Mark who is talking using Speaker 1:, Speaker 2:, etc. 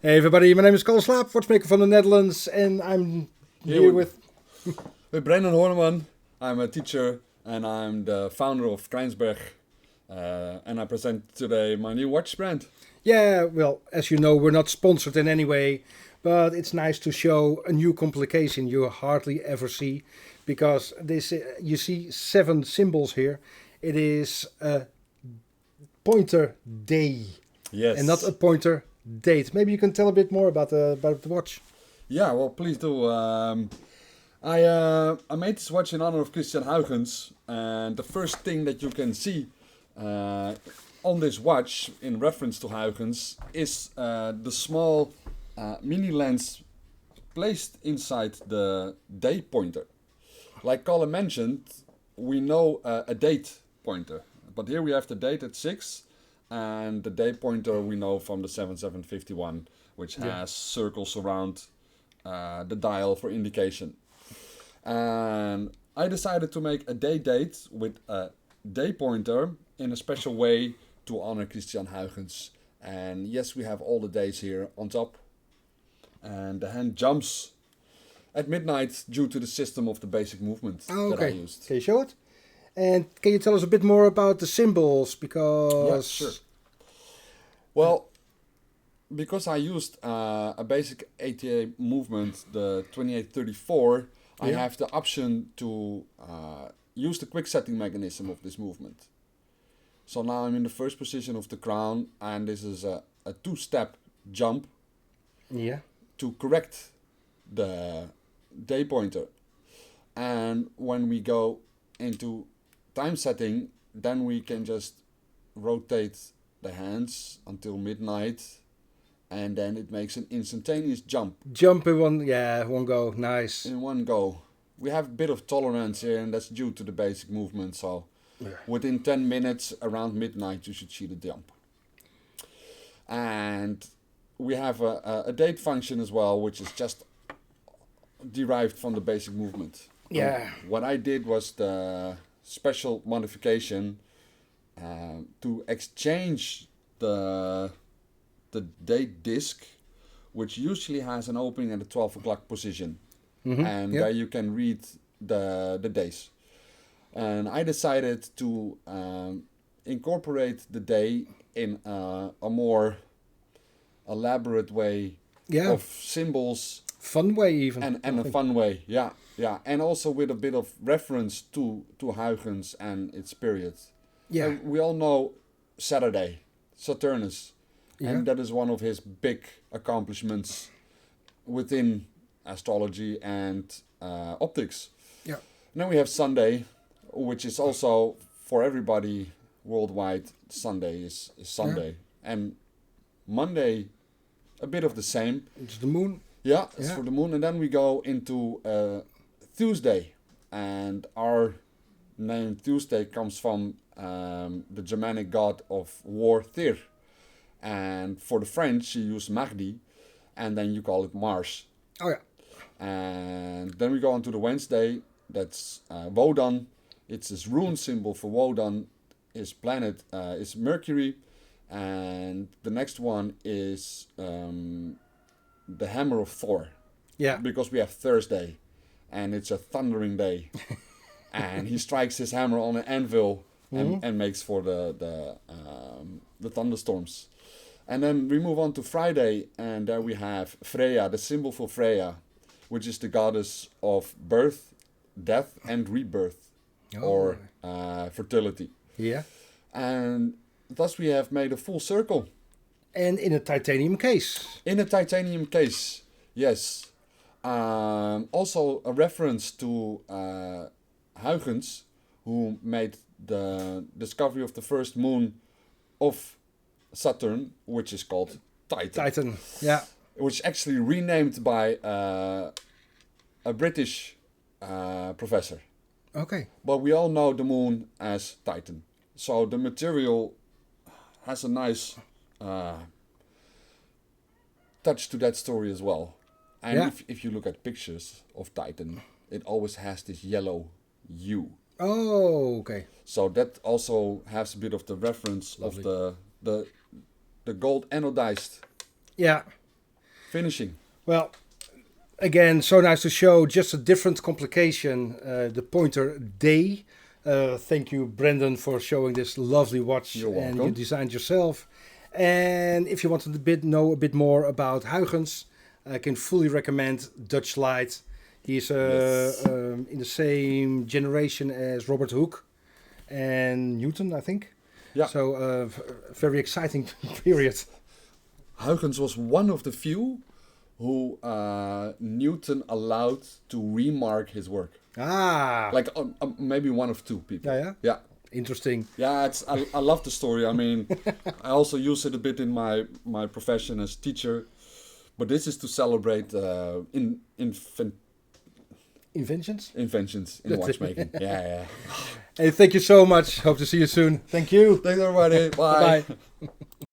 Speaker 1: Hey everybody, my name is Kalle Slaap, Watchmaker from the Netherlands, and I'm here with
Speaker 2: Brandon Horneman. I'm a teacher and I'm the founder of Kneijsberg. And I present today my new watch brand.
Speaker 1: Yeah, well, as you know, we're not sponsored in any way, but it's nice to show a new complication you hardly ever see, because this you see 7 symbols here. It is a pointer day,
Speaker 2: Yes.
Speaker 1: and not a pointer date. Maybe you can tell a bit more about the watch.
Speaker 2: Yeah, well, please do. I made this watch in honor of Christiaan Huygens, and the first thing that you can see on this watch, in reference to Huygens, is the small mini lens placed inside the day pointer. Like Kalle mentioned, we know a date pointer, but here we have the date at 6, and the day pointer we know from the 7751, which has circles around the dial for indication. And I decided to make a day date with a day pointer in a special way to honor Christiaan Huygens. And yes, we have all the days here on top. And the hand jumps at midnight due to the system of the basic movement that I used.
Speaker 1: Can you show it? And can you tell us a bit more about the symbols? Because
Speaker 2: Yeah, sure. Well, because I used a basic ATA movement, the 2834, I have the option to use the quick setting mechanism of this movement. So now I'm in the first position of the crown, and this is a 2-step jump to correct the day pointer. And when we go into time setting, then we can just rotate the hands until midnight, and then it makes an instantaneous jump.
Speaker 1: Jump in one go. Nice.
Speaker 2: In one go. We have a bit of tolerance here, and that's due to the basic movement. So within 10 minutes, around midnight, you should see the jump. And we have a date function as well, which is just derived from the basic movement.
Speaker 1: Yeah.
Speaker 2: What I did was the special modification to exchange the date disc, which usually has an opening at the 12 o'clock position, and there you can read the days. And I decided to incorporate the day in a more elaborate way of symbols.
Speaker 1: Fun way even.
Speaker 2: And a fun way, yeah. And also with a bit of reference to Huygens and its period. Yeah. And we all know Saturday, Saturnus. Yeah. And that is one of his big accomplishments within astrology and optics. Yeah. And then we have Sunday, which is also for everybody worldwide. Sunday is Sunday. Yeah. And Monday, a bit of the same.
Speaker 1: It's the moon.
Speaker 2: Yeah, it's for the moon. And then we go into Tuesday. And our name Tuesday comes from the Germanic god of war, Tyr. And for the French, you use Mardi, and then you call it Mars.
Speaker 1: Oh yeah.
Speaker 2: And then we go on to the Wednesday. That's Wodan. It's this rune symbol for Wodan. His planet is Mercury, and the next one is the hammer of Thor. Yeah. Because we have Thursday, and it's a thundering day, and he strikes his hammer on an anvil and makes for the thunderstorms. And then we move on to Friday, and there we have Freya, the symbol for Freya, which is the goddess of birth, death, and rebirth, or fertility. Yeah. And thus we have made a full circle.
Speaker 1: And in a titanium case.
Speaker 2: In a titanium case, yes. Also a reference to Huygens, who made the discovery of the first moon of Saturn, which is called Titan.
Speaker 1: Yeah.
Speaker 2: Which is actually renamed by a British professor.
Speaker 1: Okay.
Speaker 2: But we all know the moon as Titan. So the material has a nice touch to that story as well. And if you look at pictures of Titan, it always has this yellow hue.
Speaker 1: Oh, okay.
Speaker 2: So that also has a bit of the reference of the gold anodized.
Speaker 1: Yeah.
Speaker 2: finishing.
Speaker 1: Well, again, so nice to show just a different complication, the pointer day. Thank you, Brendan, for showing this lovely watch.
Speaker 2: You're welcome.
Speaker 1: And you designed yourself. And if you want to know a bit more about Huygens, I can fully recommend Dutch Light. He's in the same generation as Robert Hooke and Newton, I think.
Speaker 2: Yeah.
Speaker 1: So very exciting period.
Speaker 2: Huygens was one of the few who Newton allowed to remark his work.
Speaker 1: Ah.
Speaker 2: Like maybe one of two people.
Speaker 1: Yeah.
Speaker 2: Yeah.
Speaker 1: Interesting.
Speaker 2: Yeah, I love the story. I mean, I also use it a bit in my profession as teacher. But this is to celebrate
Speaker 1: Inventions
Speaker 2: in watchmaking. Yeah.
Speaker 1: Hey, thank you so much. Hope to see you soon. Thank you.
Speaker 2: Thanks everybody. Bye.
Speaker 1: Bye.